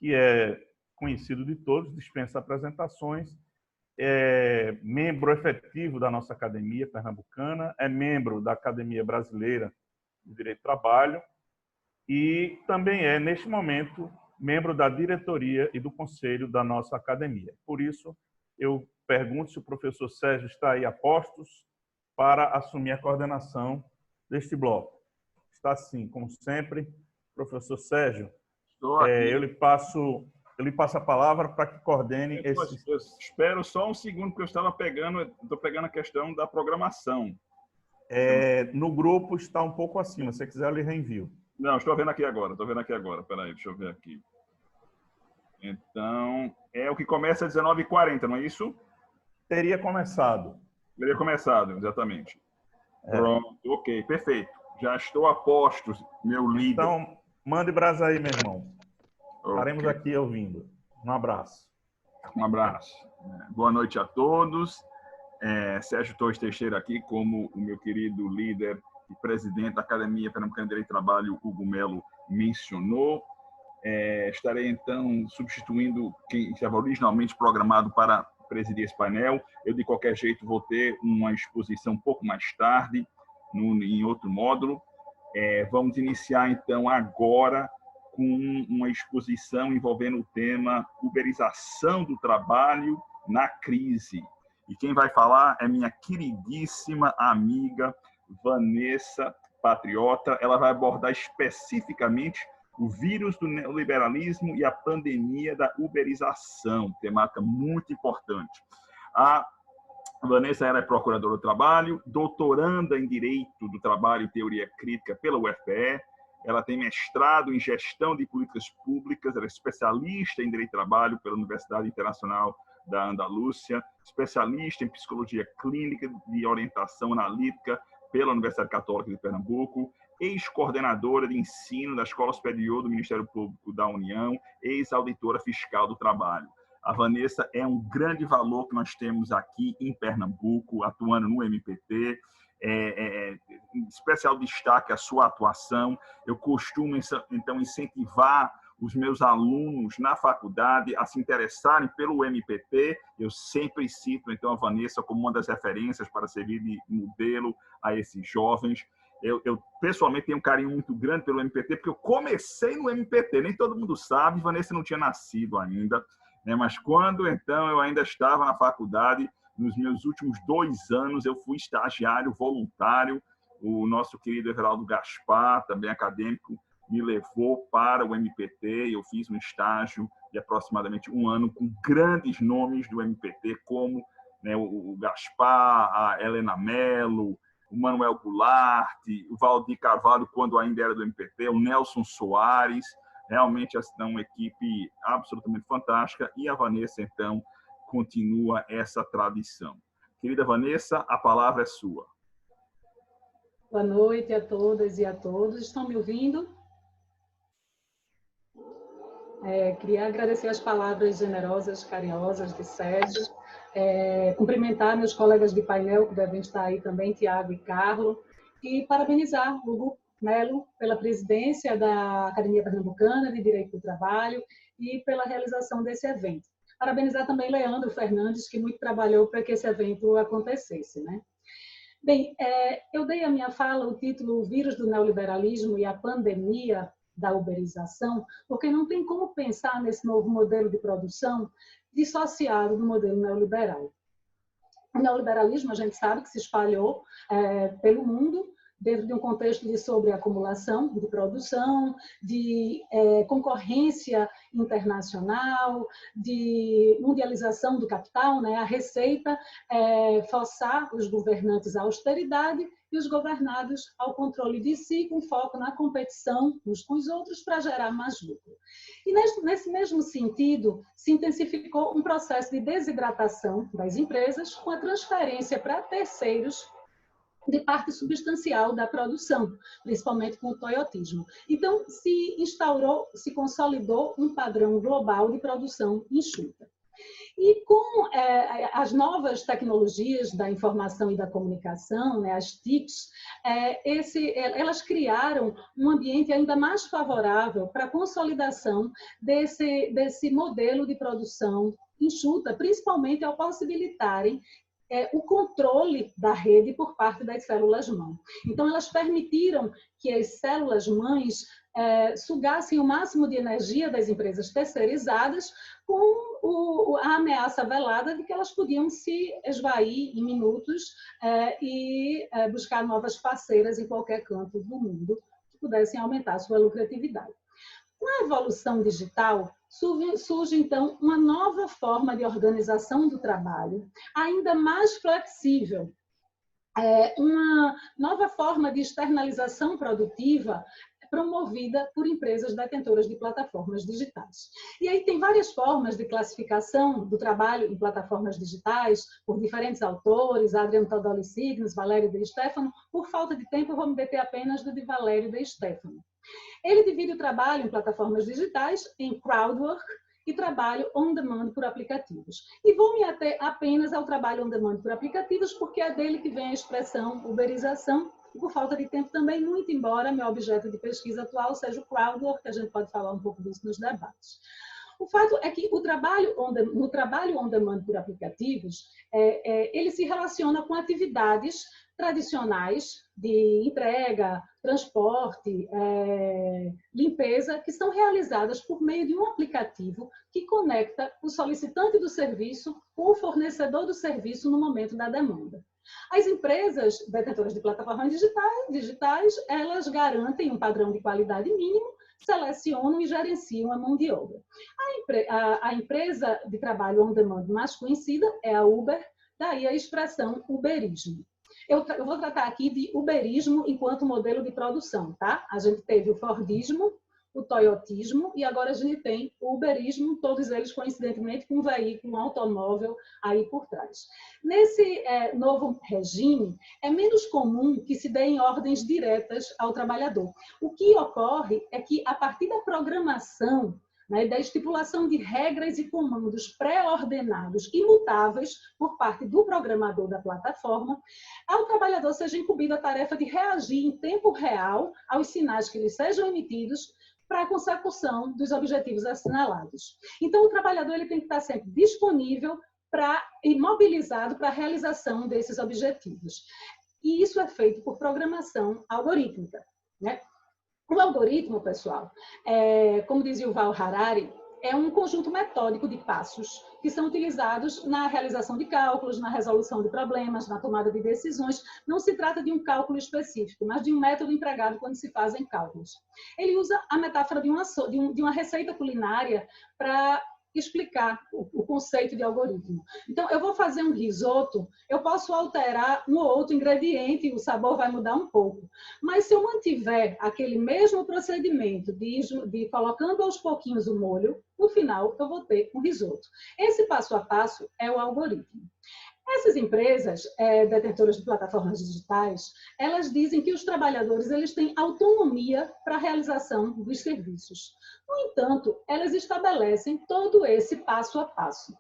que é conhecido de todos, dispensa apresentações, é membro efetivo da nossa academia pernambucana, é membro da Academia Brasileira de Direito do Trabalho e também é, neste momento, membro da diretoria e do conselho da nossa academia. Por isso, eu pergunto se o professor Sérgio está aí a postos para assumir a coordenação deste bloco. Está sim, como sempre. Professor Sérgio, eu lhe passo a palavra para que coordene esse... Eu espero só um segundo, porque eu estou pegando a questão da programação. No grupo está um pouco acima, se você quiser eu lhe reenvio. Não, estou vendo aqui agora, Espera aí, deixa eu ver aqui. Então, é o que começa às 19h40, não é isso? Teria começado. Teria começado, exatamente. Pronto, ok, perfeito. Já estou a postos, meu líder. Então, mande brasa aí, meu irmão. Okay. Estaremos aqui ouvindo. Um abraço. Um abraço. Boa noite a todos. Sérgio Torres Teixeira aqui, como o meu querido líder e presidente da Academia Pernambucana de Direito do Trabalho, Hugo Melo, mencionou. Estarei, então, substituindo quem estava originalmente programado para presidir esse painel. Eu, de qualquer jeito, vou ter uma exposição um pouco mais tarde, em outro módulo. Vamos iniciar, então, agora com uma exposição envolvendo o tema uberização do trabalho na crise. E quem vai falar é minha queridíssima amiga Vanessa Patriota. Ela vai abordar especificamente o vírus do neoliberalismo e a pandemia da uberização, temática muito importante. A Vanessa era procuradora do trabalho, doutoranda em Direito do Trabalho e Teoria Crítica pela UFPE. Ela tem mestrado em Gestão de Políticas Públicas, ela é especialista em Direito do Trabalho pela Universidade Internacional da Andalúcia, especialista em Psicologia Clínica de Orientação Analítica pela Universidade Católica de Pernambuco, ex-coordenadora de ensino da Escola Superior do Ministério Público da União, ex-auditora fiscal do trabalho. A Vanessa é um grande valor que nós temos aqui em Pernambuco, atuando no MPT. Especial destaque a sua atuação. Eu costumo, então, incentivar os meus alunos na faculdade a se interessarem pelo MPT. Eu sempre cito, então, a Vanessa como uma das referências para servir de modelo a esses jovens. Eu pessoalmente, tenho um carinho muito grande pelo MPT, porque eu comecei no MPT. Nem todo mundo sabe, Vanessa não tinha nascido ainda, né? Mas quando, então, eu ainda estava na faculdade, nos meus últimos 2 anos, eu fui estagiário voluntário. O nosso querido Everaldo Gaspar, também acadêmico, me levou para o MPT. Eu fiz um estágio de aproximadamente 1 ano com grandes nomes do MPT, como, né, o Gaspar, a Helena Mello, o Manuel Goulart, o Valdir Carvalho, quando ainda era do MPT, o Nelson Soares. Realmente, é uma equipe absolutamente fantástica. E a Vanessa, então, continua essa tradição. Querida Vanessa, a palavra é sua. Boa noite a todas e a todos. Estão me ouvindo? Queria agradecer as palavras generosas, carinhosas de Sérgio. Cumprimentar meus colegas de painel, que devem estar aí também, Tiago e Carlos. E parabenizar o Hugo Melo pela presidência da Academia Pernambucana de Direito do Trabalho e pela realização desse evento. Parabenizar também Leandro Fernandes, que muito trabalhou para que esse evento acontecesse, né? Bem, eu dei à minha fala o título O Vírus do Neoliberalismo e a Pandemia da Uberização, porque não tem como pensar nesse novo modelo de produção dissociado do modelo neoliberal. O neoliberalismo, a gente sabe que se espalhou pelo mundo, dentro de um contexto de sobreacumulação de produção, de concorrência internacional, de mundialização do capital, né? A receita forçar os governantes à austeridade e os governados ao controle de si, com foco na competição uns com os outros para gerar mais lucro. E nesse mesmo sentido, se intensificou um processo de desidratação das empresas com a transferência para terceiros de parte substancial da produção, principalmente com o toyotismo. Então, se consolidou um padrão global de produção enxuta. E com as novas tecnologias da informação e da comunicação, né, as TICs, elas criaram um ambiente ainda mais favorável para a consolidação desse modelo de produção enxuta, principalmente ao possibilitarem o controle da rede por parte das células-mãe. Então, elas permitiram que as células-mães sugassem o máximo de energia das empresas terceirizadas com a ameaça velada de que elas podiam se esvair em minutos e buscar novas parceiras em qualquer canto do mundo que pudessem aumentar a sua lucratividade. Com a evolução digital, surge, então, uma nova forma de organização do trabalho, ainda mais flexível, uma nova forma de externalização produtiva promovida por empresas detentoras de plataformas digitais. E aí tem várias formas de classificação do trabalho em plataformas digitais, por diferentes autores, Adriano Todoli Signes, Valério De Stefano. Por falta de tempo, eu vou me deter apenas do de Valério De Stefano. Ele divide o trabalho em plataformas digitais, em crowdwork e trabalho on-demand por aplicativos. E vou me ater apenas ao trabalho on-demand por aplicativos, porque é dele que vem a expressão uberização, e por falta de tempo também, muito embora meu objeto de pesquisa atual seja o crowdwork, que a gente pode falar um pouco disso nos debates. O fato é que no trabalho on-demand por aplicativos, ele se relaciona com atividades tradicionais de entrega, transporte, limpeza, que são realizadas por meio de um aplicativo que conecta o solicitante do serviço com o fornecedor do serviço no momento da demanda. As empresas detentoras de plataformas digitais, elas garantem um padrão de qualidade mínimo, selecionam e gerenciam a mão de obra. A empresa de trabalho on-demand mais conhecida é a Uber, daí a expressão uberismo. Eu vou tratar aqui de uberismo enquanto modelo de produção, tá? A gente teve o Fordismo, o Toyotismo e agora a gente tem o uberismo, todos eles coincidentemente com um veículo, um automóvel aí por trás. Nesse novo regime, é menos comum que se deem ordens diretas ao trabalhador. O que ocorre é que, a partir da programação, da estipulação de regras e comandos pré-ordenados, imutáveis por parte do programador da plataforma, ao trabalhador seja incumbida a tarefa de reagir em tempo real aos sinais que lhe sejam emitidos para a consecução dos objetivos assinalados. Então, o trabalhador ele tem que estar sempre disponível e mobilizado para a realização desses objetivos. E isso é feito por programação algorítmica, né? O algoritmo, pessoal, como dizia o Val Harari, é um conjunto metódico de passos que são utilizados na realização de cálculos, na resolução de problemas, na tomada de decisões. Não se trata de um cálculo específico, mas de um método empregado quando se fazem cálculos. Ele usa a metáfora de uma receita culinária para explicar o conceito de algoritmo. Então, eu vou fazer um risoto, eu posso alterar um ou outro ingrediente e o sabor vai mudar um pouco. Mas se eu mantiver aquele mesmo procedimento de colocando aos pouquinhos o molho, no final eu vou ter um risoto. Esse passo a passo é o algoritmo. Essas empresas detentoras de plataformas digitais, elas dizem que os trabalhadores eles têm autonomia para a realização dos serviços. No entanto, elas estabelecem todo esse passo a passo.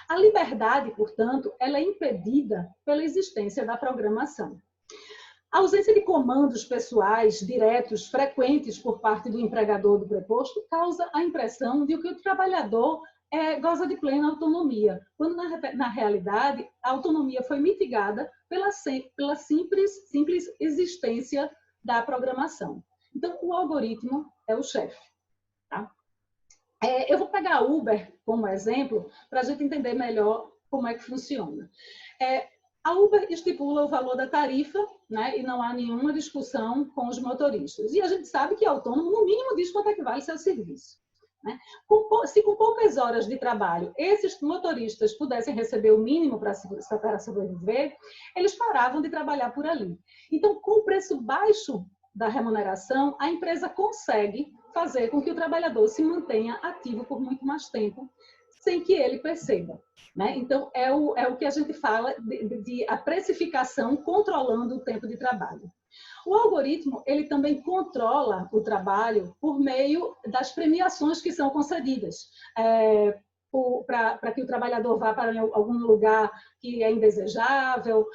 A liberdade, portanto, ela é impedida pela existência da programação. A ausência de comandos pessoais, diretos, frequentes por parte do empregador do preposto, causa a impressão de que o trabalhador goza de plena autonomia, quando na realidade a autonomia foi mitigada pela simples existência da programação. Então, o algoritmo é o chefe. Tá? Eu vou pegar a Uber como exemplo para a gente entender melhor como é que funciona. A Uber estipula o valor da tarifa, né, e não há nenhuma discussão com os motoristas. E a gente sabe que autônomo, no mínimo, diz quanto é que vale seu serviço. Se com poucas horas de trabalho esses motoristas pudessem receber o mínimo para sobreviver, eles paravam de trabalhar por ali. Então, com o preço baixo da remuneração, a empresa consegue fazer com que o trabalhador se mantenha ativo por muito mais tempo, sem que ele perceba. Então, é o que a gente fala de a precificação controlando o tempo de trabalho. O algoritmo, ele também controla o trabalho por meio das premiações que são concedidas. para que o trabalhador vá para algum lugar que é indesejável,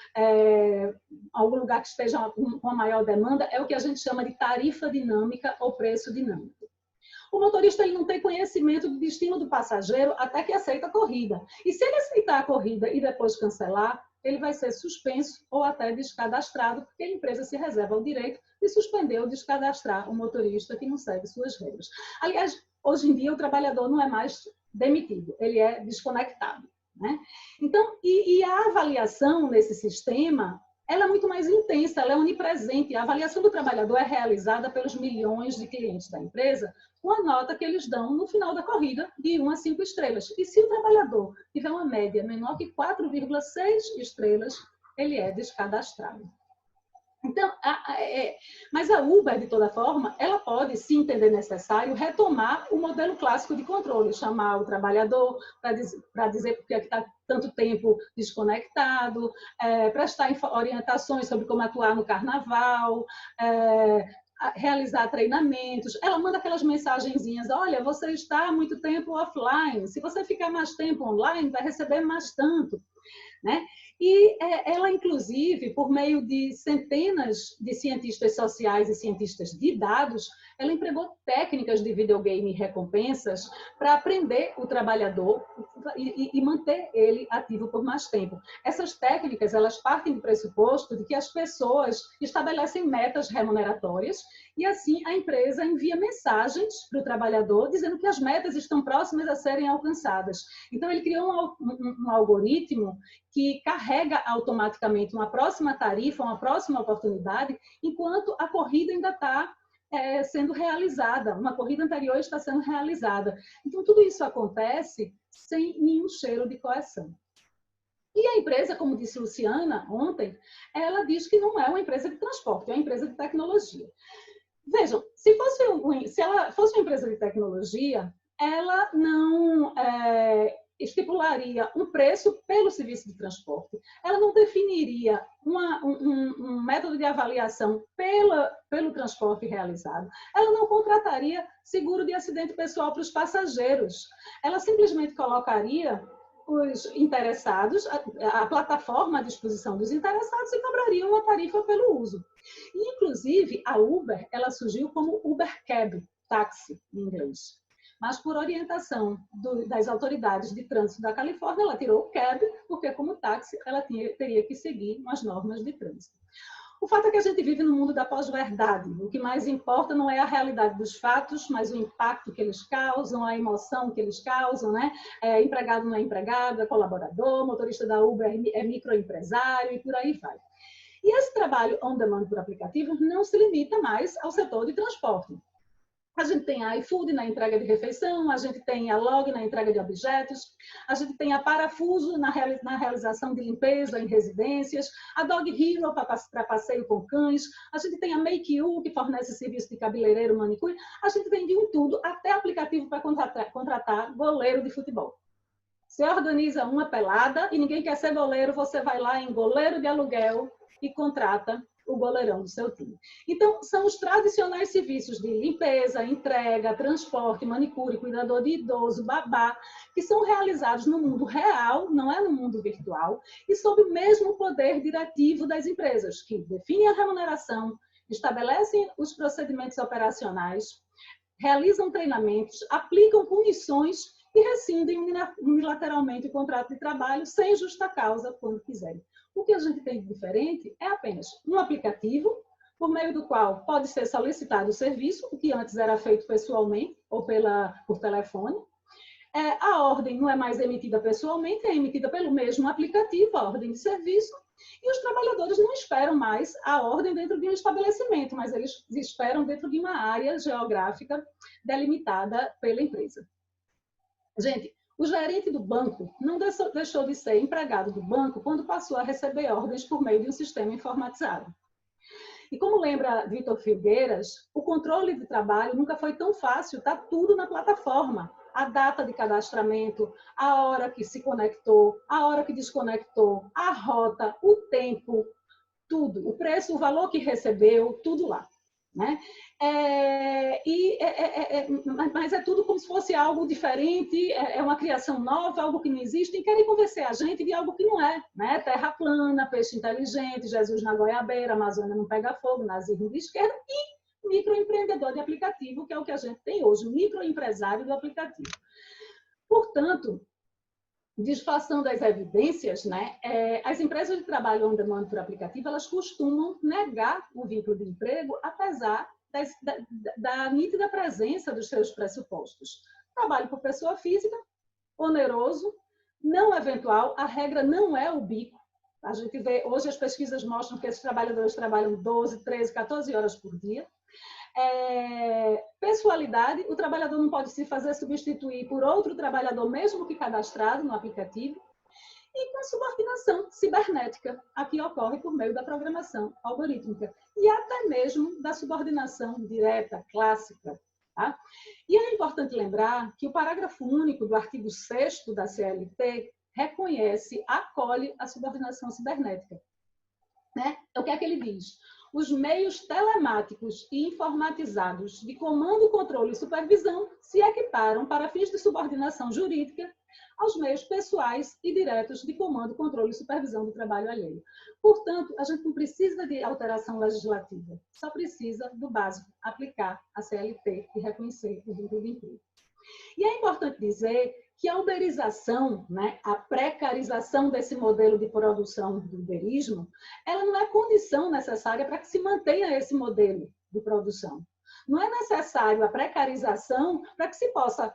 algum lugar que esteja com maior demanda, é o que a gente chama de tarifa dinâmica ou preço dinâmico. O motorista ele não tem conhecimento do destino do passageiro até que aceita a corrida. E se ele aceitar a corrida e depois cancelar, ele vai ser suspenso ou até descadastrado, porque a empresa se reserva o direito de suspender ou descadastrar o motorista que não segue suas regras. Aliás, hoje em dia o trabalhador não é mais demitido, ele é desconectado, né? Então, e a avaliação nesse sistema, ela é muito mais intensa, ela é onipresente. A avaliação do trabalhador é realizada pelos milhões de clientes da empresa com a nota que eles dão no final da corrida de 1 a 5 estrelas. E se o trabalhador tiver uma média menor que 4,6 estrelas, ele é descadastrado. Então, mas a Uber, de toda forma, ela pode, se entender necessário, retomar o modelo clássico de controle, chamar o trabalhador para dizer por que está tanto tempo desconectado, prestar orientações sobre como atuar no carnaval, realizar treinamentos. Ela manda aquelas mensagenzinhas: olha, você está há muito tempo offline, se você ficar mais tempo online, vai receber mais tanto, né? E ela, inclusive, por meio de centenas de cientistas sociais e cientistas de dados, ela empregou técnicas de videogame e recompensas para aprender o trabalhador e manter ele ativo por mais tempo. Essas técnicas, elas partem do pressuposto de que as pessoas estabelecem metas remuneratórias e, assim, a empresa envia mensagens para o trabalhador dizendo que as metas estão próximas a serem alcançadas. Então, ele criou um algoritmo que carrega automaticamente uma próxima tarifa, uma próxima oportunidade, enquanto a corrida ainda está sendo realizada, uma corrida anterior está sendo realizada. Então, tudo isso acontece sem nenhum cheiro de coerção. E a empresa, como disse Luciana ontem, ela diz que não é uma empresa de transporte, é uma empresa de tecnologia. Vejam, se ela fosse uma empresa de tecnologia, ela não estipularia um preço pelo serviço de transporte. Ela não definiria um método de avaliação pelo transporte realizado. Ela não contrataria seguro de acidente pessoal para os passageiros. Ela simplesmente colocaria os interessados, a plataforma à disposição dos interessados, e cobraria uma tarifa pelo uso. E, inclusive, a Uber, ela surgiu como Uber Cab, táxi em inglês. Mas, por orientação das autoridades de trânsito da Califórnia, ela tirou o cab, porque, como táxi, ela teria que seguir umas normas de trânsito. O fato é que a gente vive no mundo da pós-verdade. O que mais importa não é a realidade dos fatos, mas o impacto que eles causam, a emoção que eles causam, né? Empregado não é empregado, é colaborador, motorista da Uber é microempresário e por aí vai. E esse trabalho on-demand por aplicativo não se limita mais ao setor de transporte. A gente tem a iFood na entrega de refeição, a gente tem a Log na entrega de objetos, a gente tem a Parafuso na realização de limpeza em residências, a Dog Hero para passeio com cães, a gente tem a Make You, que fornece serviço de cabeleireiro, manicure, a gente tem de um tudo, até aplicativo para contratar goleiro de futebol. Você organiza uma pelada e ninguém quer ser goleiro, você vai lá em goleiro de aluguel e contrata o goleirão do seu time. Então, são os tradicionais serviços de limpeza, entrega, transporte, manicure, cuidador de idoso, babá, que são realizados no mundo real, não é no mundo virtual, e sob o mesmo poder diretivo das empresas, que definem a remuneração, estabelecem os procedimentos operacionais, realizam treinamentos, aplicam punições e rescindem unilateralmente o contrato de trabalho sem justa causa, quando quiserem. O que a gente tem de diferente é apenas um aplicativo, por meio do qual pode ser solicitado o serviço, o que antes era feito pessoalmente ou por telefone. A ordem não é mais emitida pessoalmente, é emitida pelo mesmo aplicativo, a ordem de serviço, e os trabalhadores não esperam mais a ordem dentro de um estabelecimento, mas eles esperam dentro de uma área geográfica delimitada pela empresa. Gente, o gerente do banco não deixou de ser empregado do banco quando passou a receber ordens por meio de um sistema informatizado. E como lembra Vitor Filgueiras, o controle de trabalho nunca foi tão fácil, está tudo na plataforma. A data de cadastramento, a hora que se conectou, a hora que desconectou, a rota, o tempo, tudo. O preço, o valor que recebeu, tudo lá. né? Mas é tudo como se fosse algo diferente, é uma criação nova, algo que não existe, e querem convencer a gente de algo que não é, né? Terra plana, peixe inteligente, Jesus na goiabeira, Amazônia não pega fogo, nazismo de esquerda, e microempreendedor de aplicativo, que é o que a gente tem hoje, microempresário do aplicativo. Portanto, disfarçando as evidências, né, as empresas de trabalho on demand por aplicativo, elas costumam negar o vínculo de emprego, apesar da nítida presença dos seus pressupostos. Trabalho por pessoa física, oneroso, não eventual, a regra não é o bico. A gente vê, hoje as pesquisas mostram que esses trabalhadores trabalham 12, 13, 14 horas por dia. Pessoalidade, o trabalhador não pode se fazer substituir por outro trabalhador, mesmo que cadastrado no aplicativo. E com subordinação cibernética, aqui ocorre por meio da programação algorítmica e até mesmo da subordinação direta, clássica. Tá? E é importante lembrar que o parágrafo único do artigo 6º da CLT reconhece, acolhe a subordinação cibernética. Né? O que é que ele diz? Os meios telemáticos e informatizados de comando, controle e supervisão se equiparam para fins de subordinação jurídica aos meios pessoais e diretos de comando, controle e supervisão do trabalho alheio. Portanto, a gente não precisa de alteração legislativa, só precisa do básico, aplicar a CLT e reconhecer o vínculo de emprego. E é importante dizer que a uberização, né, a precarização desse modelo de produção do uberismo, ela não é condição necessária para que se mantenha esse modelo de produção. Não é necessário a precarização para que se possa,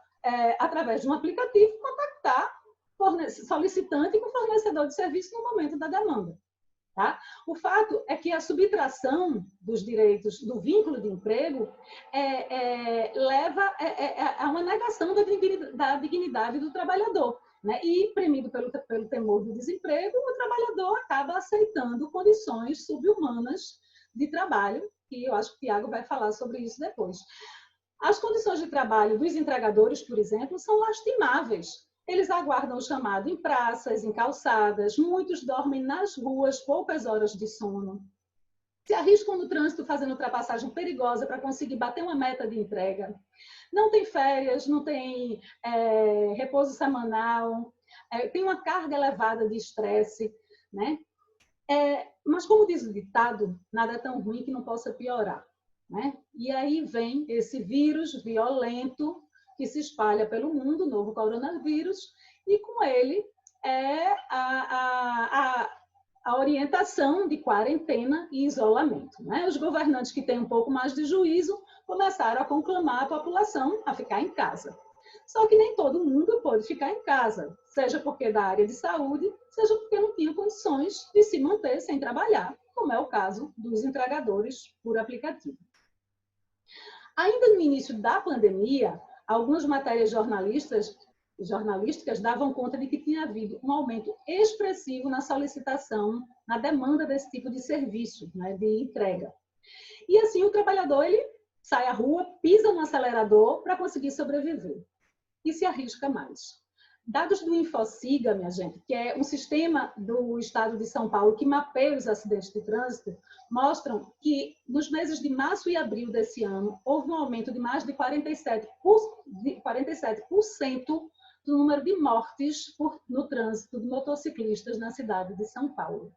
através de um aplicativo, contactar solicitante com fornecedor de serviço no momento da demanda. Tá? O fato é que a subtração dos direitos do vínculo de emprego leva a uma negação da dignidade do trabalhador. Né? E, premido pelo temor do desemprego, o trabalhador acaba aceitando condições subhumanas de trabalho, que eu acho que o Tiago vai falar sobre isso depois. As condições de trabalho dos entregadores, por exemplo, são lastimáveis. Eles aguardam o chamado em praças, em calçadas, muitos dormem nas ruas, poucas horas de sono. Se arriscam no trânsito fazendo ultrapassagem perigosa para conseguir bater uma meta de entrega. Não tem férias, não tem repouso semanal, tem uma carga elevada de estresse, né? Mas, como diz o ditado, nada é tão ruim que não possa piorar. Né? E aí vem esse vírus violento que se espalha pelo mundo, o novo coronavírus, e com ele a orientação de quarentena e isolamento. Né? Os governantes que têm um pouco mais de juízo começaram a conclamar a população a ficar em casa. Só que nem todo mundo pode ficar em casa, seja porque da área de saúde, seja porque não tinha condições de se manter sem trabalhar, como é o caso dos entregadores por aplicativo. Ainda no início da pandemia, algumas matérias jornalísticas davam conta de que tinha havido um aumento expressivo na solicitação, na demanda desse tipo de serviço, né, de entrega. E assim o trabalhador ele sai à rua, pisa no acelerador para conseguir sobreviver e se arrisca mais. Dados do Infociga, minha gente, que é um sistema do estado de São Paulo que mapeia os acidentes de trânsito, mostram que nos meses de março e abril desse ano houve um aumento de mais de 47% do número de mortes no trânsito de motociclistas na cidade de São Paulo.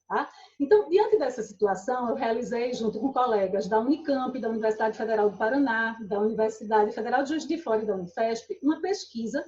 Tá? Então, diante dessa situação, eu realizei, junto com colegas da Unicamp, da Universidade Federal do Paraná, da Universidade Federal de Juiz de Fora e da Unifesp, uma pesquisa.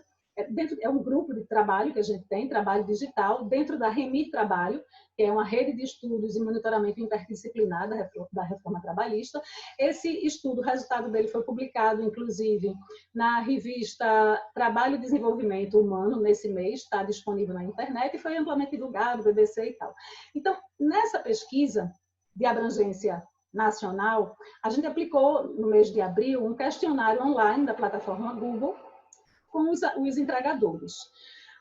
É um grupo de trabalho que a gente tem, trabalho digital, dentro da Remir Trabalho, que é uma rede de estudos e monitoramento interdisciplinar da reforma trabalhista. Esse estudo, o resultado dele foi publicado, inclusive, na revista Trabalho e Desenvolvimento Humano, nesse mês, está disponível na internet e foi amplamente divulgado, BBC e tal. Então, nessa pesquisa de abrangência nacional, a gente aplicou, no mês de abril, um questionário online da plataforma Google, com os entregadores.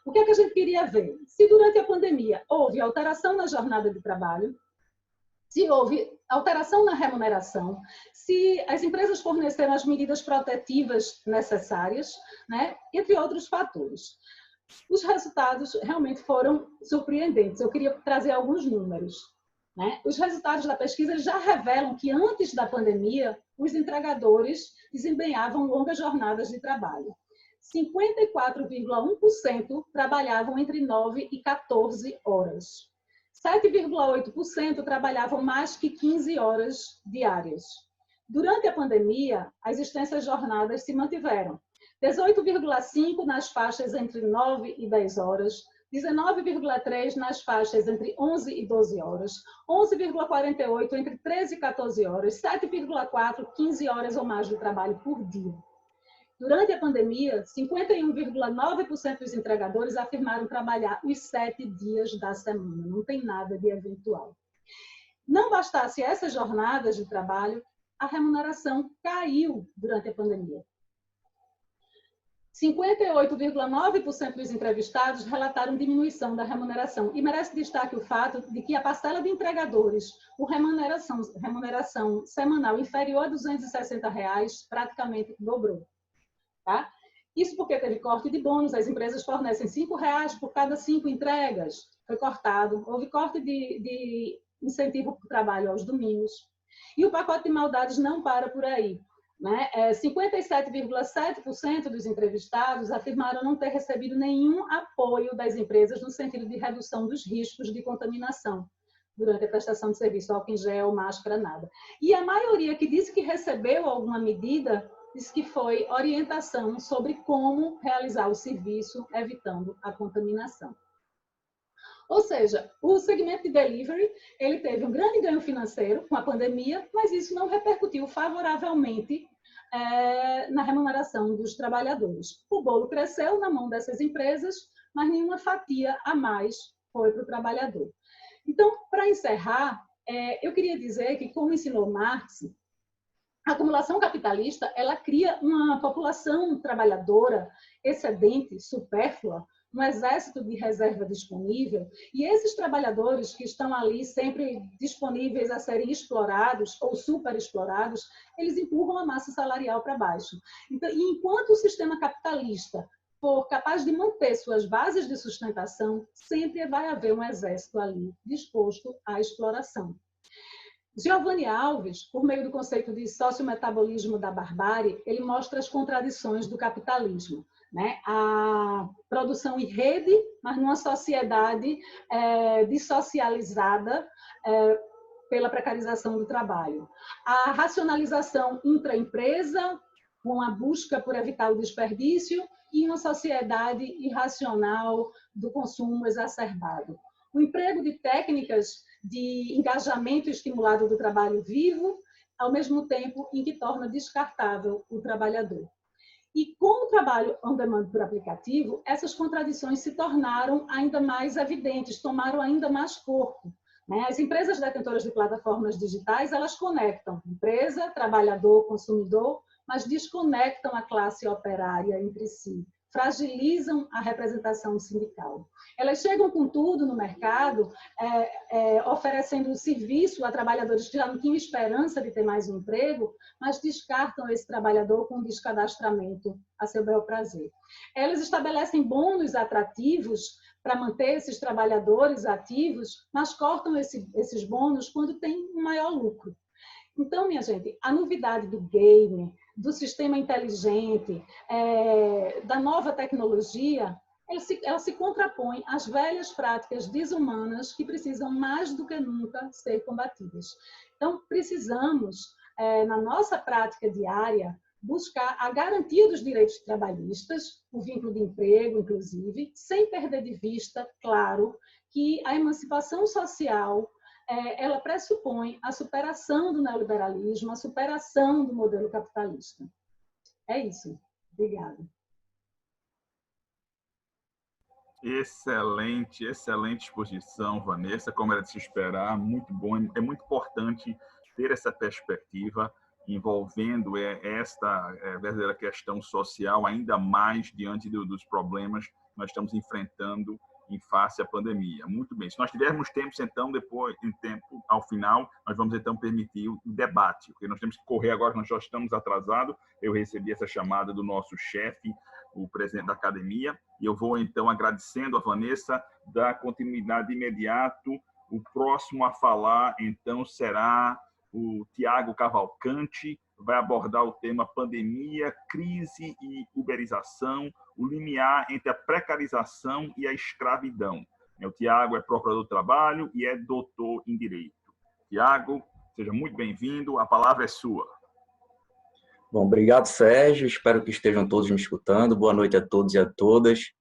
O que é que a gente queria ver? Se durante a pandemia houve alteração na jornada de trabalho, se houve alteração na remuneração, se as empresas forneceram as medidas protetivas necessárias, né? Entre outros fatores. Os resultados realmente foram surpreendentes. Eu queria trazer alguns números. né? Os resultados da pesquisa já revelam que antes da pandemia, os entregadores desempenhavam longas jornadas de trabalho. 54,1% trabalhavam entre 9 e 14 horas. 7,8% trabalhavam mais que 15 horas diárias. Durante a pandemia, as extensas jornadas se mantiveram. 18,5% nas faixas entre 9 e 10 horas, 19,3% nas faixas entre 11 e 12 horas, 11,48% entre 13 e 14 horas, 7,4% 15 horas ou mais de trabalho por dia. Durante a pandemia, 51,9% dos entregadores afirmaram trabalhar os 7 dias da semana. Não tem nada de eventual. Não bastasse essas jornadas de trabalho, a remuneração caiu durante a pandemia. 58,9% dos entrevistados relataram diminuição da remuneração. E merece destaque o fato de que a parcela de entregadores com remuneração semanal inferior a R$ 260 praticamente dobrou. Tá? Isso porque teve corte de bônus, as empresas fornecem R$ 5 por cada 5 entregas. Foi cortado. Houve corte de incentivo para o trabalho aos domingos. E o pacote de maldades não para por aí. 57,7% dos entrevistados afirmaram não ter recebido nenhum apoio das empresas no sentido de redução dos riscos de contaminação durante a prestação de serviço, álcool em gel, máscara, nada. E a maioria que disse que recebeu alguma medida disse que foi orientação sobre como realizar o serviço, evitando a contaminação. Ou seja, o segmento de delivery, ele teve um grande ganho financeiro com a pandemia, mas isso não repercutiu favoravelmente na remuneração dos trabalhadores. O bolo cresceu na mão dessas empresas, mas nenhuma fatia a mais foi para o trabalhador. Então, para encerrar, eu queria dizer que, como ensinou Marx, a acumulação capitalista, ela cria uma população trabalhadora excedente, supérflua, um exército de reserva disponível, e esses trabalhadores que estão ali sempre disponíveis a serem explorados ou superexplorados, eles empurram a massa salarial para baixo. Então, e enquanto o sistema capitalista for capaz de manter suas bases de sustentação, sempre vai haver um exército ali disposto à exploração. Giovanni Alves, por meio do conceito de sociometabolismo da barbárie, ele mostra as contradições do capitalismo. Né? A produção em rede, mas numa sociedade dissocializada pela precarização do trabalho. A racionalização intraempresa, com a busca por evitar o desperdício, e uma sociedade irracional do consumo exacerbado. O emprego de técnicas de engajamento estimulado do trabalho vivo, ao mesmo tempo em que torna descartável o trabalhador. E com o trabalho on demand por aplicativo, essas contradições se tornaram ainda mais evidentes, tomaram ainda mais corpo. Né? As empresas detentoras de plataformas digitais, elas conectam empresa, trabalhador, consumidor, mas desconectam a classe operária entre si, fragilizam a representação sindical. Elas chegam com tudo no mercado, oferecendo serviço a trabalhadores que já não tinham esperança de ter mais um emprego, mas descartam esse trabalhador com descadastramento a seu bel prazer. Elas estabelecem bônus atrativos para manter esses trabalhadores ativos, mas cortam esses bônus quando tem um maior lucro. Então, minha gente, a novidade do game, do sistema inteligente, da nova tecnologia, ela se contrapõe às velhas práticas desumanas que precisam mais do que nunca ser combatidas. Então, precisamos, na nossa prática diária, buscar a garantia dos direitos trabalhistas, o vínculo de emprego, inclusive, sem perder de vista, claro, que a emancipação social ela pressupõe a superação do neoliberalismo, a superação do modelo capitalista. É isso. Obrigada. Excelente, excelente exposição, Vanessa, como era de se esperar, muito bom. É muito importante ter essa perspectiva envolvendo esta verdadeira questão social, ainda mais diante dos problemas que nós estamos enfrentando em face à pandemia. Muito bem. Se nós tivermos tempo, então, ao final, nós vamos, então, permitir o debate, porque nós temos que correr agora, nós já estamos atrasados. Eu recebi essa chamada do nosso chefe, o presidente da academia, e eu vou, então, agradecendo a Vanessa, dar continuidade imediato O próximo a falar, então, será o Tiago Cavalcante, vai abordar o tema pandemia, crise e uberização, o limiar entre a precarização e a escravidão. O Tiago é procurador do trabalho e é doutor em direito. Tiago, seja muito bem-vindo, a palavra é sua. Bom, obrigado, Sérgio. Espero que estejam todos me escutando. Boa noite a todos e a todas.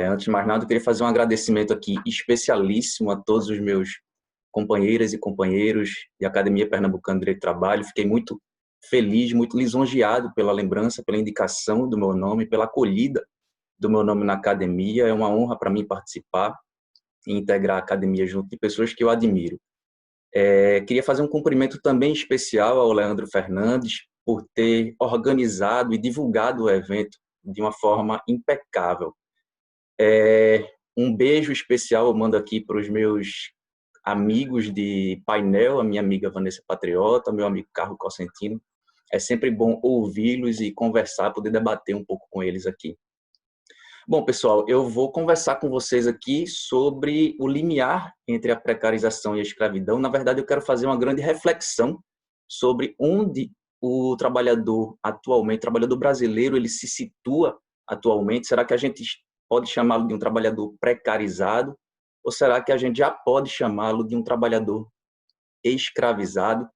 Antes de mais nada, eu queria fazer um agradecimento aqui especialíssimo a todos os meus companheiras e companheiros de Academia Pernambucana de Direito do Trabalho. Fiquei muito feliz, muito lisonjeado pela lembrança, pela indicação do meu nome, pela acolhida do meu nome na academia. É uma honra para mim participar e integrar a academia junto de pessoas que eu admiro. Queria fazer um cumprimento também especial ao Leandro Fernandes por ter organizado e divulgado o evento de uma forma impecável. Um beijo especial eu mando aqui para os meus amigos de painel, a minha amiga Vanessa Patriota, meu amigo Carlos Cosentino. É sempre bom ouvi-los e conversar, poder debater um pouco com eles aqui. Bom, pessoal, eu vou conversar com vocês aqui sobre o limiar entre a precarização e a escravidão. Na verdade, eu quero fazer uma grande reflexão sobre onde o trabalhador atualmente, o trabalhador brasileiro, ele se situa atualmente. Será que a gente pode chamá-lo de um trabalhador precarizado? Ou será que a gente já pode chamá-lo de um trabalhador escravizado?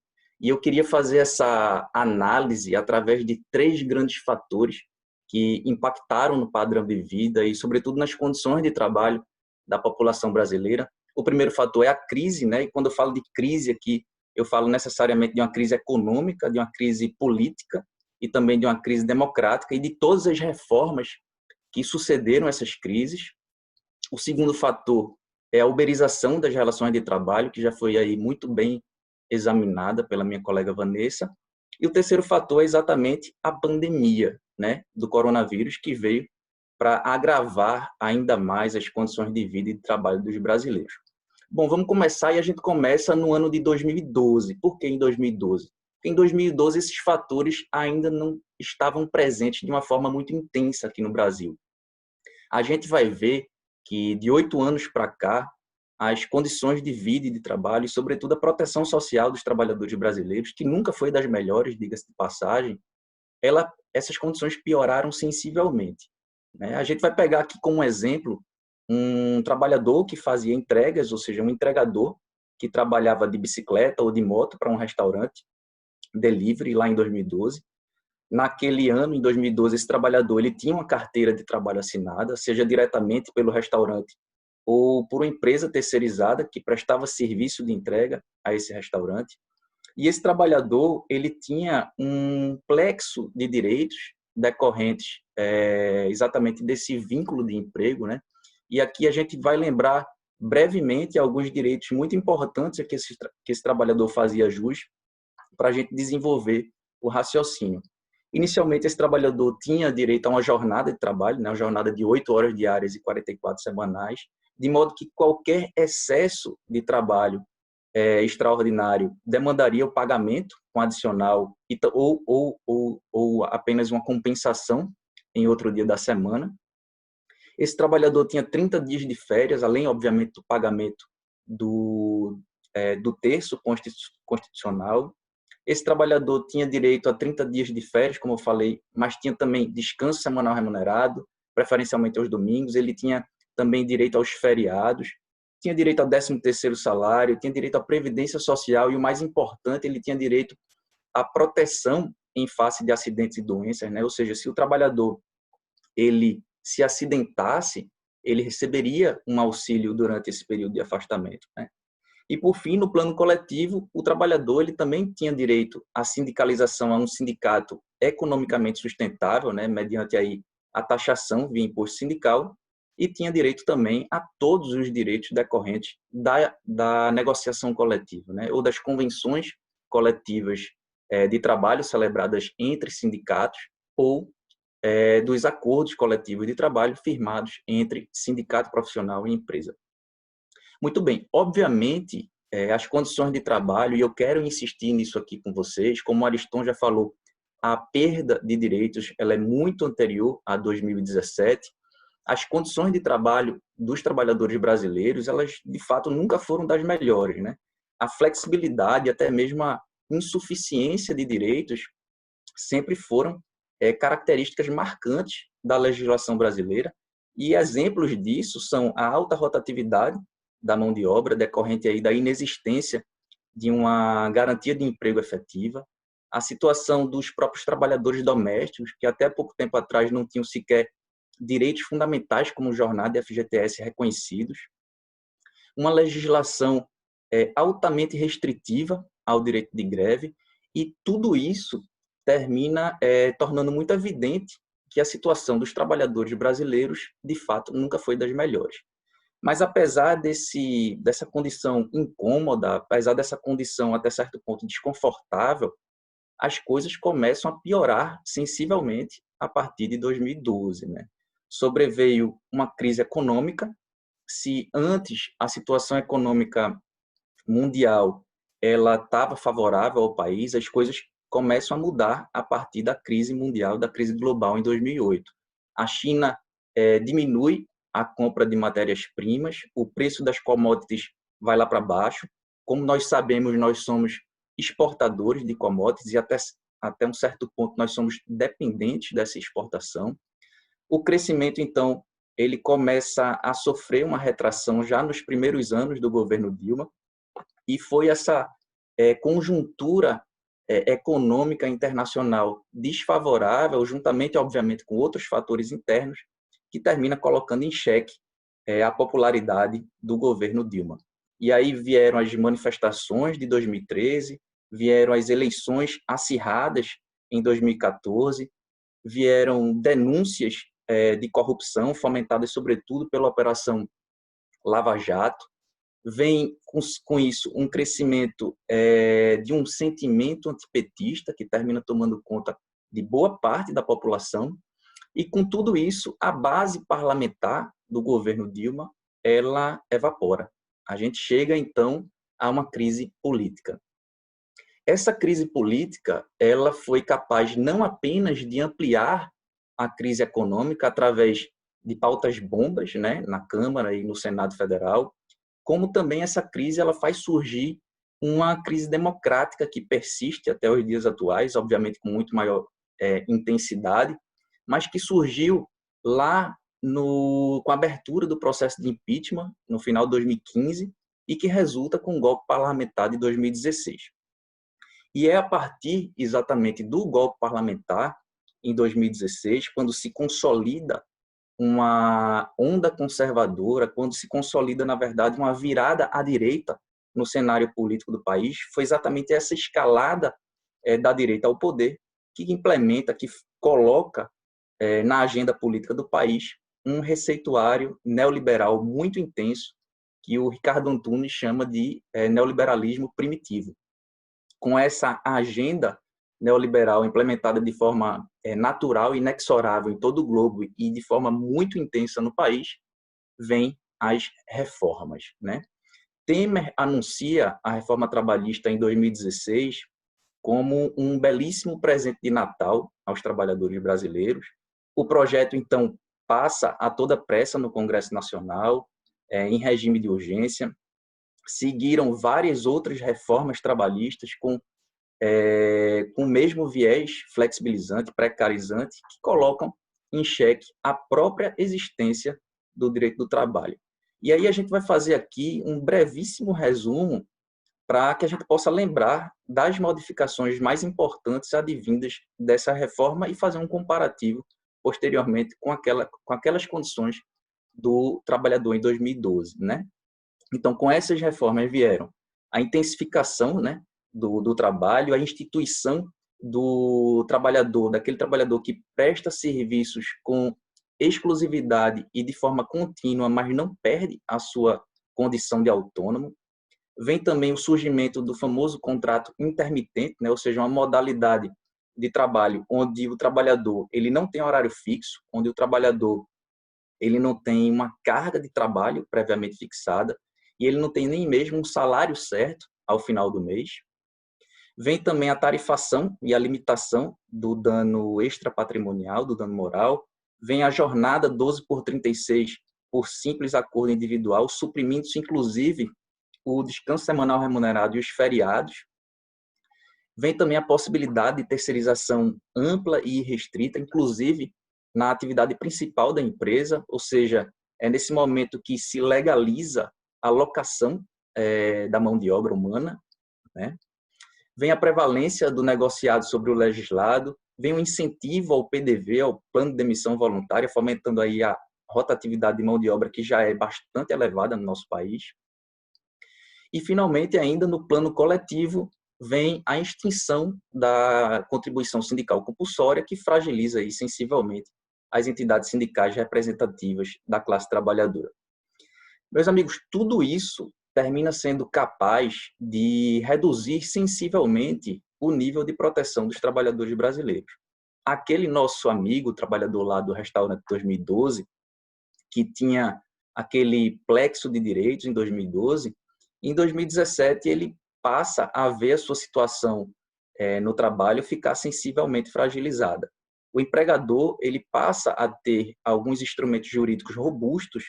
E eu queria fazer essa análise através de 3 grandes fatores que impactaram no padrão de vida e, sobretudo, nas condições de trabalho da população brasileira. O primeiro fator é a crise, né? E quando eu falo de crise aqui, eu falo necessariamente de uma crise econômica, de uma crise política e também de uma crise democrática e de todas as reformas que sucederam essas crises. O segundo fator é a uberização das relações de trabalho, que já foi aí muito bem examinada pela minha colega Vanessa. E o terceiro fator é exatamente a pandemia, né, do coronavírus, que veio para agravar ainda mais as condições de vida e de trabalho dos brasileiros. Bom, vamos começar e a gente começa no ano de 2012. Por que em 2012? Porque em 2012 esses fatores ainda não estavam presentes de uma forma muito intensa aqui no Brasil. A gente vai ver que de 8 anos para cá, as condições de vida e de trabalho, e sobretudo a proteção social dos trabalhadores brasileiros, que nunca foi das melhores, diga-se de passagem, essas condições pioraram sensivelmente. A gente vai pegar aqui como exemplo um trabalhador que fazia entregas, ou seja, um entregador que trabalhava de bicicleta ou de moto para um restaurante, delivery, lá em 2012. Naquele ano, em 2012, esse trabalhador ele tinha uma carteira de trabalho assinada, seja diretamente pelo restaurante ou por uma empresa terceirizada que prestava serviço de entrega a esse restaurante. E esse trabalhador ele tinha um plexo de direitos decorrentes exatamente desse vínculo de emprego, né? E aqui a gente vai lembrar brevemente alguns direitos muito importantes que esse trabalhador fazia jus para a gente desenvolver o raciocínio. Inicialmente, esse trabalhador tinha direito a uma jornada de trabalho, né, uma jornada de 8 horas diárias e 44 semanais, de modo que qualquer excesso de trabalho extraordinário demandaria o pagamento com adicional ou apenas uma compensação em outro dia da semana. Esse trabalhador tinha 30 dias de férias, além, obviamente, do pagamento do terço constitucional. Esse trabalhador tinha direito a 30 dias de férias, como eu falei, mas tinha também descanso semanal remunerado, preferencialmente aos domingos. Ele tinha também direito aos feriados, tinha direito ao 13º salário, tinha direito à previdência social e, o mais importante, ele tinha direito à proteção em face de acidentes e doenças, né? Ou seja, se o trabalhador ele se acidentasse, ele receberia um auxílio durante esse período de afastamento, né? E, por fim, no plano coletivo, o trabalhador ele também tinha direito à sindicalização a um sindicato economicamente sustentável, né, mediante aí a taxação via imposto sindical, e tinha direito também a todos os direitos decorrentes da negociação coletiva, né, ou das convenções coletivas de trabalho celebradas entre sindicatos ou dos acordos coletivos de trabalho firmados entre sindicato profissional e empresa. Muito bem, obviamente, as condições de trabalho, e eu quero insistir nisso aqui com vocês, como o Ariston já falou, a perda de direitos ela é muito anterior a 2017. as condições de trabalho dos trabalhadores brasileiros, elas de fato nunca foram das melhores, né? A flexibilidade, até mesmo a insuficiência de direitos, sempre foram características marcantes da legislação brasileira, e exemplos disso são a alta rotatividade da mão de obra, decorrente aí da inexistência de uma garantia de emprego efetiva, a situação dos próprios trabalhadores domésticos, que até pouco tempo atrás não tinham sequer direitos fundamentais como jornada e FGTS reconhecidos, uma legislação altamente restritiva ao direito de greve, e tudo isso termina tornando muito evidente que a situação dos trabalhadores brasileiros, de fato, nunca foi das melhores. Mas apesar dessa condição incômoda, apesar dessa condição até certo ponto desconfortável, as coisas começam a piorar sensivelmente a partir de 2012, né? Sobreveio uma crise econômica. Se antes a situação econômica mundial ela estava favorável ao país, as coisas começam a mudar a partir da crise mundial, da crise global em 2008. A China diminui a compra de matérias-primas, o preço das commodities vai lá para baixo. Como nós sabemos, nós somos exportadores de commodities e até um certo ponto nós somos dependentes dessa exportação. O crescimento, então, ele começa a sofrer uma retração já nos primeiros anos do governo Dilma, e foi essa conjuntura econômica internacional desfavorável, juntamente, obviamente, com outros fatores internos, que termina colocando em xeque a popularidade do governo Dilma. E aí vieram as manifestações de 2013, vieram as eleições acirradas em 2014, vieram denúncias de corrupção fomentadas, sobretudo, pela Operação Lava Jato. Vem com isso um crescimento de um sentimento antipetista que termina tomando conta de boa parte da população, e com tudo isso a base parlamentar do governo Dilma ela evapora. A gente chega então a uma crise política. Essa crise política ela foi capaz não apenas de ampliar a crise econômica através de pautas bombas, né, na Câmara e no Senado Federal, como também essa crise ela faz surgir uma crise democrática que persiste até os dias atuais, obviamente com muito maior intensidade, mas que surgiu lá com a abertura do processo de impeachment no final de 2015 e que resulta com o golpe parlamentar de 2016. E é a partir exatamente do golpe parlamentar, em 2016, quando se consolida uma onda conservadora, quando se consolida, na verdade, uma virada à direita no cenário político do país, foi exatamente essa escalada da direita ao poder que implementa, que coloca na agenda política do país um receituário neoliberal muito intenso, que o Ricardo Antunes chama de neoliberalismo primitivo. Com essa agenda neoliberal implementada de forma natural e inexorável em todo o globo e de forma muito intensa no país, vem as reformas, né? Temer anuncia a reforma trabalhista em 2016 como um belíssimo presente de Natal aos trabalhadores brasileiros. O projeto, então, passa a toda pressa no Congresso Nacional, em regime de urgência. Seguiram várias outras reformas trabalhistas com o mesmo viés flexibilizante, precarizante, que colocam em xeque a própria existência do direito do trabalho. E aí a gente vai fazer aqui um brevíssimo resumo para que a gente possa lembrar das modificações mais importantes advindas dessa reforma e fazer um comparativo posteriormente com aquelas condições do trabalhador em 2012, né? Então, com essas reformas vieram a intensificação, né, do trabalho, a instituição do trabalhador, daquele trabalhador que presta serviços com exclusividade e de forma contínua, mas não perde a sua condição de autônomo. Vem também o surgimento do famoso contrato intermitente, né, ou seja, uma modalidade de trabalho onde o trabalhador ele não tem horário fixo, onde o trabalhador ele não tem uma carga de trabalho previamente fixada e ele não tem nem mesmo um salário certo ao final do mês. Vem também a tarifação e a limitação do dano extrapatrimonial, do dano moral, vem a jornada 12/36 por simples acordo individual, suprimindo-se, inclusive, o descanso semanal remunerado e os feriados. Vem também a possibilidade de terceirização ampla e restrita, inclusive na atividade principal da empresa, ou seja, é nesse momento que se legaliza a locação da mão de obra humana, né? Vem a prevalência do negociado sobre o legislado, vem o incentivo ao PDV, ao plano de demissão voluntária, fomentando aí a rotatividade de mão de obra que já é bastante elevada no nosso país. E, finalmente, ainda no plano coletivo, vem a extinção da contribuição sindical compulsória, que fragiliza aí sensivelmente as entidades sindicais representativas da classe trabalhadora. Meus amigos, tudo isso termina sendo capaz de reduzir sensivelmente o nível de proteção dos trabalhadores brasileiros. Aquele nosso amigo, trabalhador lá do restaurante 2012, que tinha aquele plexo de direitos em 2012, em 2017 ele passa a ver a sua situação no trabalho ficar sensivelmente fragilizada. O empregador ele passa a ter alguns instrumentos jurídicos robustos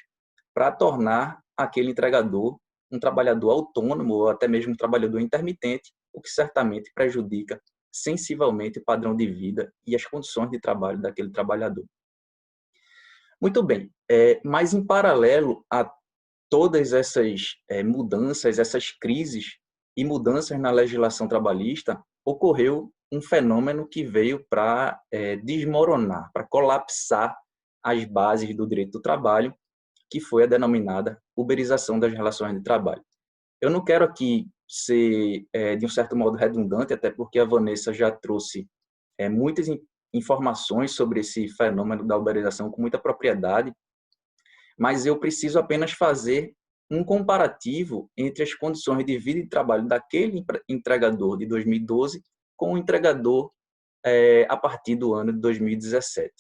para tornar aquele entregador um trabalhador autônomo ou até mesmo um trabalhador intermitente, o que certamente prejudica sensivelmente o padrão de vida e as condições de trabalho daquele trabalhador. Muito bem, mas em paralelo a todas essas mudanças, essas crises e mudanças na legislação trabalhista, ocorreu um fenômeno que veio para desmoronar, para colapsar as bases do direito do trabalho, que foi a denominada uberização das relações de trabalho. Eu não quero aqui ser, de um certo modo, redundante, até porque a Vanessa já trouxe muitas informações sobre esse fenômeno da uberização com muita propriedade, mas eu preciso apenas fazer um comparativo entre as condições de vida e trabalho daquele entregador de 2012 com o entregador a partir do ano de 2017.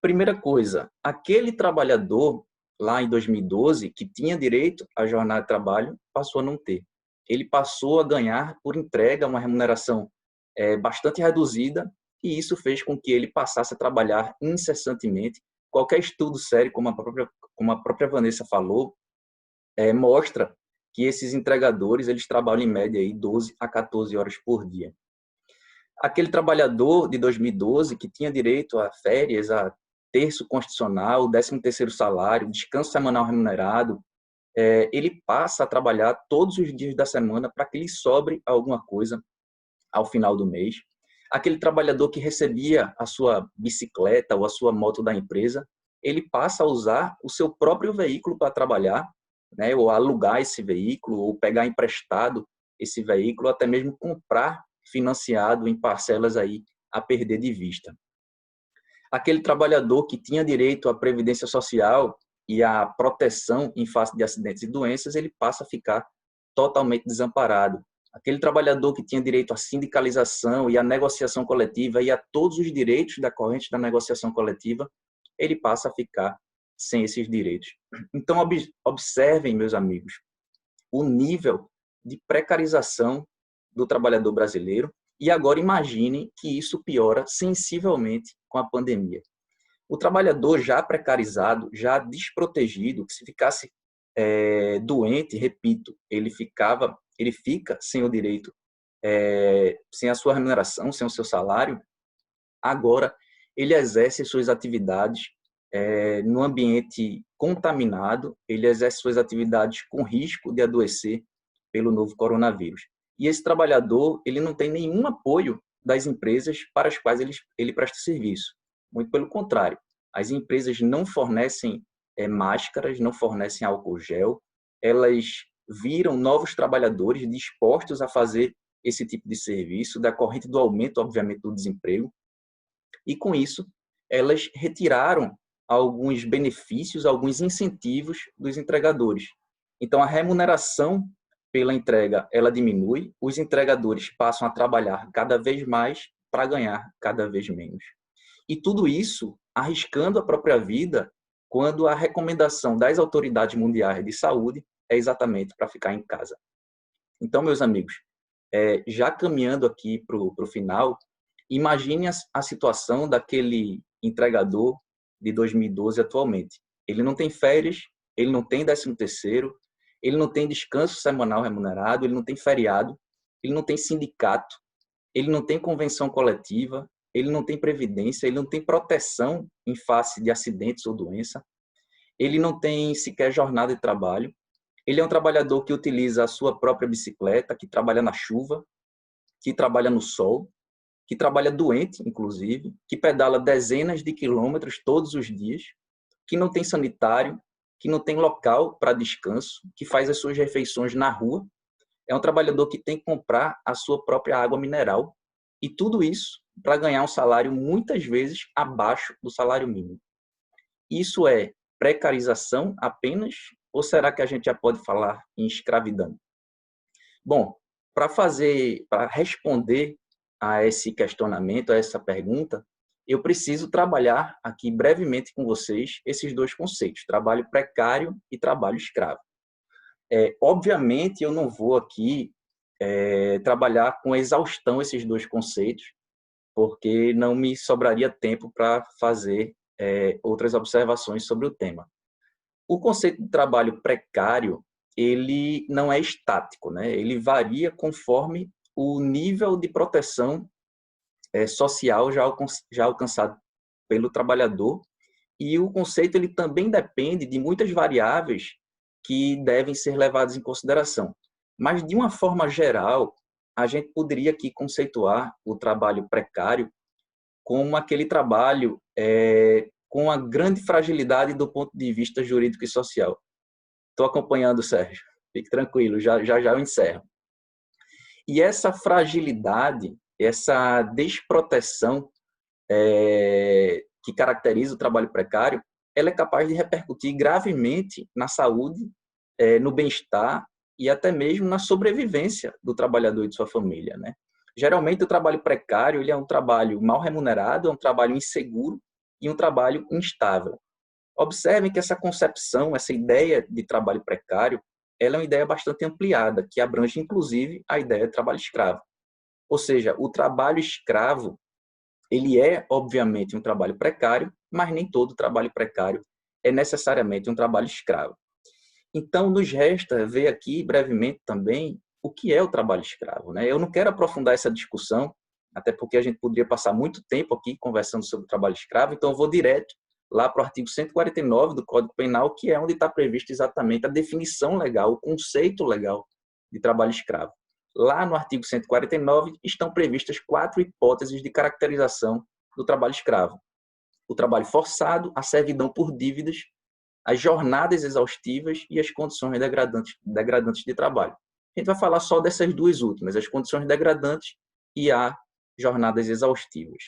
Primeira coisa, aquele trabalhador lá em 2012, que tinha direito à jornada de trabalho, passou a não ter. Ele passou a ganhar por entrega uma remuneração bastante reduzida, e isso fez com que ele passasse a trabalhar incessantemente. Qualquer estudo sério, como a própria Vanessa falou, mostra que esses entregadores eles trabalham em média aí 12 a 14 horas por dia. Aquele trabalhador de 2012 que tinha direito a férias, a terço constitucional, 13º salário, descanso semanal remunerado, ele passa a trabalhar todos os dias da semana para que lhe sobre alguma coisa ao final do mês. Aquele trabalhador que recebia a sua bicicleta ou a sua moto da empresa, ele passa a usar o seu próprio veículo para trabalhar, né, ou alugar esse veículo, ou pegar emprestado esse veículo, ou até mesmo comprar financiado em parcelas aí a perder de vista. Aquele trabalhador que tinha direito à previdência social e à proteção em face de acidentes e doenças, ele passa a ficar totalmente desamparado. Aquele trabalhador que tinha direito à sindicalização e à negociação coletiva e a todos os direitos da corrente da negociação coletiva, ele passa a ficar sem esses direitos. Então, observem, meus amigos, o nível de precarização do trabalhador brasileiro e agora imaginem que isso piora sensivelmente com a pandemia. O trabalhador já precarizado, já desprotegido, que se ficasse doente, repito, ele fica sem o direito, sem a sua remuneração, sem o seu salário, agora ele exerce suas atividades no ambiente contaminado, ele exerce suas atividades com risco de adoecer pelo novo coronavírus. E esse trabalhador, ele não tem nenhum apoio das empresas para as quais ele presta serviço. Muito pelo contrário, as empresas não fornecem máscaras, não fornecem álcool gel, elas viram novos trabalhadores dispostos a fazer esse tipo de serviço, decorrente do aumento, obviamente, do desemprego. E, com isso, elas retiraram alguns benefícios, alguns incentivos dos entregadores. Então, a remuneração pela entrega, ela diminui, os entregadores passam a trabalhar cada vez mais para ganhar cada vez menos. E tudo isso arriscando a própria vida, quando a recomendação das autoridades mundiais de saúde é exatamente para ficar em casa. Então, meus amigos, já caminhando aqui para o final, imagine a situação daquele entregador de 2012 atualmente. Ele não tem férias, ele não tem 13º, ele não tem descanso semanal remunerado, ele não tem feriado, ele não tem sindicato, ele não tem convenção coletiva, ele não tem previdência, ele não tem proteção em face de acidentes ou doença, ele não tem sequer jornada de trabalho, ele é um trabalhador que utiliza a sua própria bicicleta, que trabalha na chuva, que trabalha no sol, que trabalha doente, inclusive, que pedala dezenas de quilômetros todos os dias, que não tem sanitário, que não tem local para descanso, que faz as suas refeições na rua. É um trabalhador que tem que comprar a sua própria água mineral. E tudo isso para ganhar um salário muitas vezes abaixo do salário mínimo. Isso é precarização apenas? Ou será que a gente já pode falar em escravidão? Bom, para responder a esse questionamento, a essa pergunta, eu preciso trabalhar aqui brevemente com vocês esses dois conceitos, trabalho precário e trabalho escravo. Obviamente, eu não vou aqui trabalhar com exaustão esses dois conceitos, porque não me sobraria tempo para fazer outras observações sobre o tema. O conceito de trabalho precário, ele não é estático, né? Ele varia conforme o nível de proteção social já alcançado pelo trabalhador, e o conceito ele também depende de muitas variáveis que devem ser levadas em consideração. Mas, de uma forma geral, a gente poderia aqui conceituar o trabalho precário como aquele trabalho com a grande fragilidade do ponto de vista jurídico e social. Estou acompanhando, Sérgio. Fique tranquilo, já eu encerro. E essa fragilidade, essa desproteção que caracteriza o trabalho precário, ela é capaz de repercutir gravemente na saúde, no bem-estar e até mesmo na sobrevivência do trabalhador e de sua família, né? Geralmente, o trabalho precário ele é um trabalho mal remunerado, é um trabalho inseguro e um trabalho instável. Observem que essa concepção, essa ideia de trabalho precário, ela é uma ideia bastante ampliada, que abrange, inclusive, a ideia de trabalho escravo. Ou seja, o trabalho escravo, ele é, obviamente, um trabalho precário, mas nem todo trabalho precário é necessariamente um trabalho escravo. Então, nos resta ver aqui, brevemente também, o que é o trabalho escravo, né? Eu não quero aprofundar essa discussão, até porque a gente poderia passar muito tempo aqui conversando sobre o trabalho escravo, então eu vou direto lá para o artigo 149 do Código Penal, que é onde está prevista exatamente a definição legal, o conceito legal de trabalho escravo. Lá no artigo 149 estão previstas 4 hipóteses de caracterização do trabalho escravo. O trabalho forçado, a servidão por dívidas, as jornadas exaustivas e as condições degradantes de trabalho. A gente vai falar só dessas duas últimas, as condições degradantes e as jornadas exaustivas.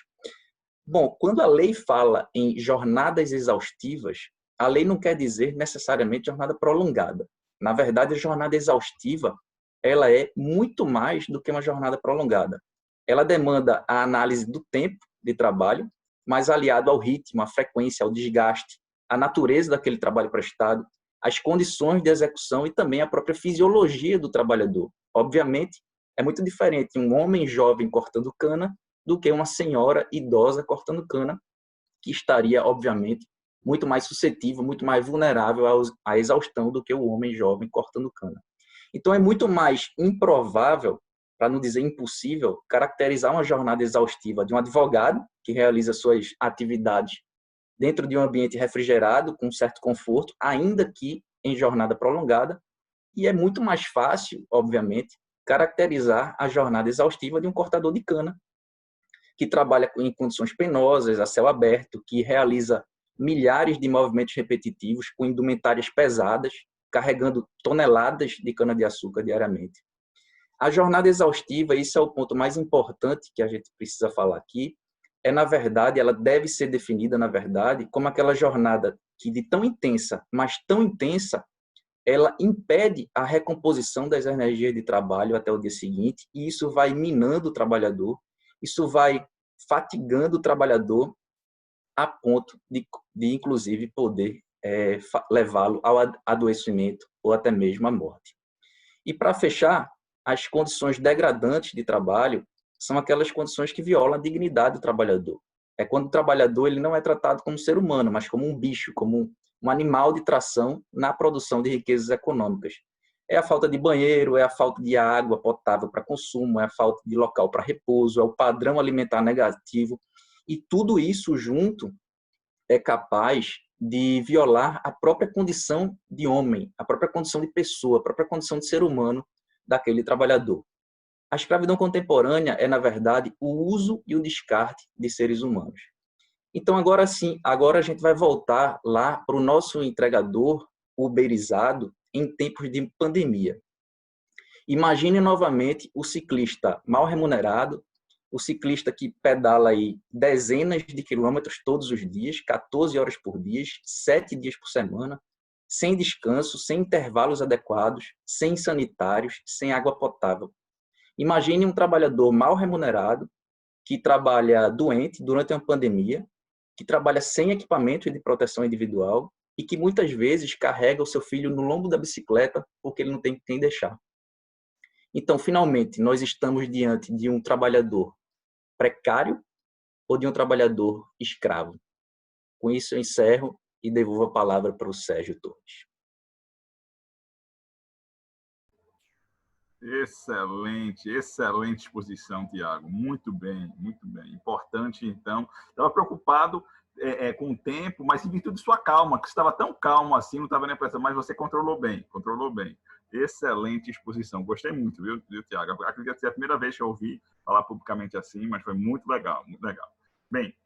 Bom, quando a lei fala em jornadas exaustivas, a lei não quer dizer necessariamente jornada prolongada. Na verdade, a jornada exaustiva ela é muito mais do que uma jornada prolongada. Ela demanda a análise do tempo de trabalho, mas aliado ao ritmo, à frequência, ao desgaste, à natureza daquele trabalho prestado, as condições de execução e também a própria fisiologia do trabalhador. Obviamente, é muito diferente um homem jovem cortando cana do que uma senhora idosa cortando cana, que estaria, obviamente, muito mais suscetível, muito mais vulnerável à exaustão do que o homem jovem cortando cana. Então, é muito mais improvável, para não dizer impossível, caracterizar uma jornada exaustiva de um advogado que realiza suas atividades dentro de um ambiente refrigerado, com certo conforto, ainda que em jornada prolongada, e é muito mais fácil, obviamente, caracterizar a jornada exaustiva de um cortador de cana, que trabalha em condições penosas, a céu aberto, que realiza milhares de movimentos repetitivos, com indumentárias pesadas, carregando toneladas de cana-de-açúcar diariamente. A jornada exaustiva, isso é o ponto mais importante que a gente precisa falar aqui, na verdade, ela deve ser definida, na verdade, como aquela jornada que de tão intensa, mas tão intensa, ela impede a recomposição das energias de trabalho até o dia seguinte, e isso vai minando o trabalhador, isso vai fatigando o trabalhador a ponto de inclusive, poder levá-lo ao adoecimento ou até mesmo à morte. E, para fechar, as condições degradantes de trabalho são aquelas condições que violam a dignidade do trabalhador. É quando o trabalhador ele não é tratado como ser humano, mas como um bicho, como um animal de tração na produção de riquezas econômicas. É a falta de banheiro, é a falta de água potável para consumo, é a falta de local para repouso, é o padrão alimentar negativo. E tudo isso junto é capaz de violar a própria condição de homem, a própria condição de pessoa, a própria condição de ser humano daquele trabalhador. A escravidão contemporânea é, na verdade, o uso e o descarte de seres humanos. Então, agora sim, agora a gente vai voltar lá para o nosso entregador uberizado em tempos de pandemia. Imagine novamente o ciclista mal remunerado, o ciclista que pedala aí dezenas de quilômetros todos os dias, 14 horas por dia, 7 dias por semana, sem descanso, sem intervalos adequados, sem sanitários, sem água potável. Imagine um trabalhador mal remunerado, que trabalha doente durante uma pandemia, que trabalha sem equipamento de proteção individual e que muitas vezes carrega o seu filho no lombo da bicicleta porque ele não tem quem deixar. Então, finalmente, nós estamos diante de um trabalhador precário ou de um trabalhador escravo. Com isso, eu encerro e devolvo a palavra para o Sérgio Torres. Excelente, excelente exposição, Tiago. Muito bem, muito bem. Importante, então. Estava preocupado com o tempo, mas em virtude de sua calma, que estava tão calmo assim, não estava nem pressão, mas você controlou bem, controlou bem. Excelente exposição. Gostei muito, viu, Tiago? Acredito que é a primeira vez que eu ouvi falar publicamente assim, mas foi muito legal, muito legal. Bem,